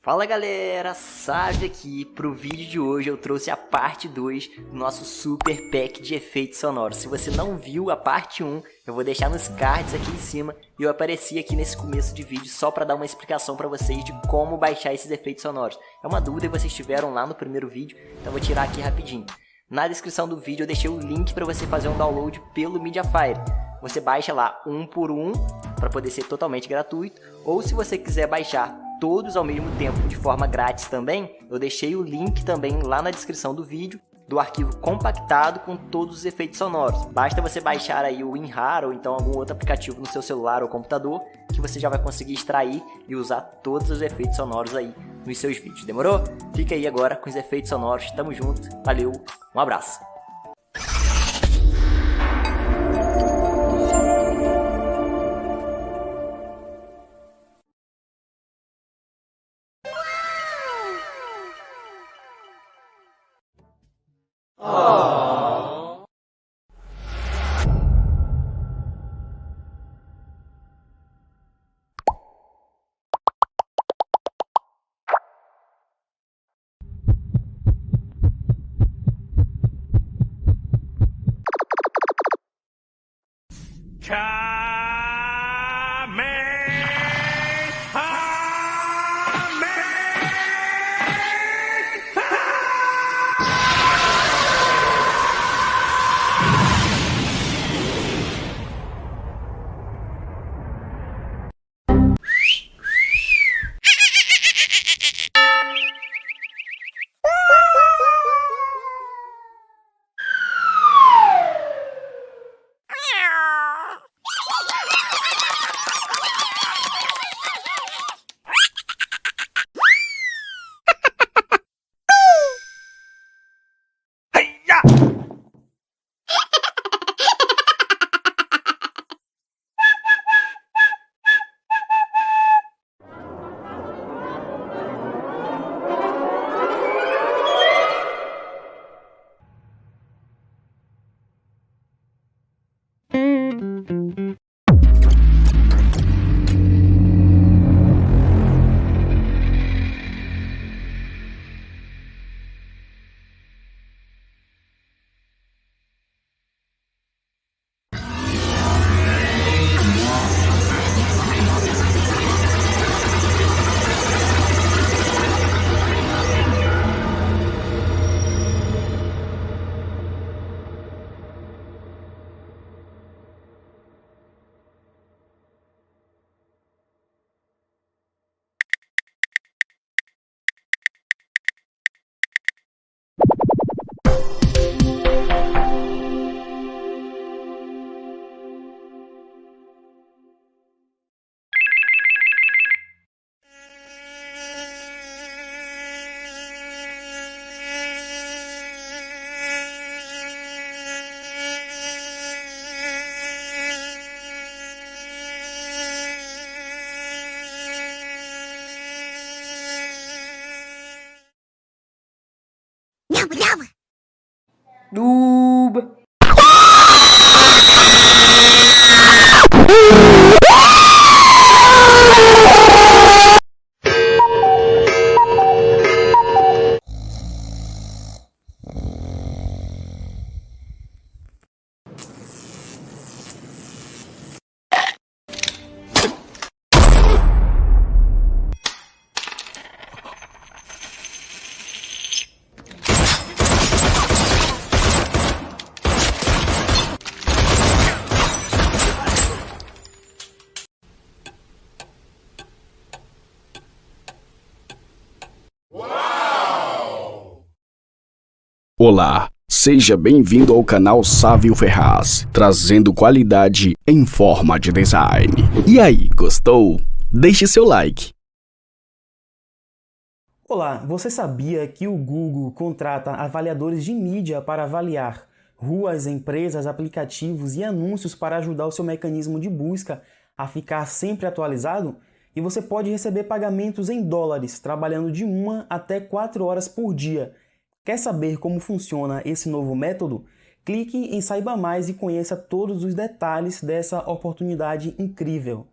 Fala galera, Sávio aqui. Pro vídeo de hoje eu trouxe a parte 2 do nosso super pack de efeitos sonoros. Se você não viu a parte 1, eu vou deixar nos cards aqui em cima. E eu apareci aqui nesse começo de vídeo só para dar uma explicação para vocês de como baixar esses efeitos sonoros. É uma dúvida que vocês tiveram lá no primeiro vídeo, então eu vou tirar aqui rapidinho. Na descrição do vídeo eu deixei o link para você fazer um download pelo Mediafire. Você baixa lá um por um para poder ser totalmente gratuito, ou se você quiser baixar todos ao mesmo tempo de forma grátis também, eu deixei o link também lá na descrição do vídeo do arquivo compactado com todos os efeitos sonoros. Basta você baixar aí o WinRAR ou então algum outro aplicativo no seu celular ou computador que você já vai conseguir extrair e usar todos os efeitos sonoros aí nos seus vídeos. Demorou? Fica aí agora com os efeitos sonoros. Tamo junto. Valeu. Um abraço. Duba. Olá, seja bem-vindo ao canal Sávio Ferraz, trazendo qualidade em forma de design. E aí, gostou? Deixe seu like. Olá, você sabia que o Google contrata avaliadores de mídia para avaliar ruas, empresas, aplicativos e anúncios para ajudar o seu mecanismo de busca a ficar sempre atualizado? E você pode receber pagamentos em dólares, trabalhando de 1 até 4 horas por dia. Quer saber como funciona esse novo método? Clique em Saiba Mais e conheça todos os detalhes dessa oportunidade incrível.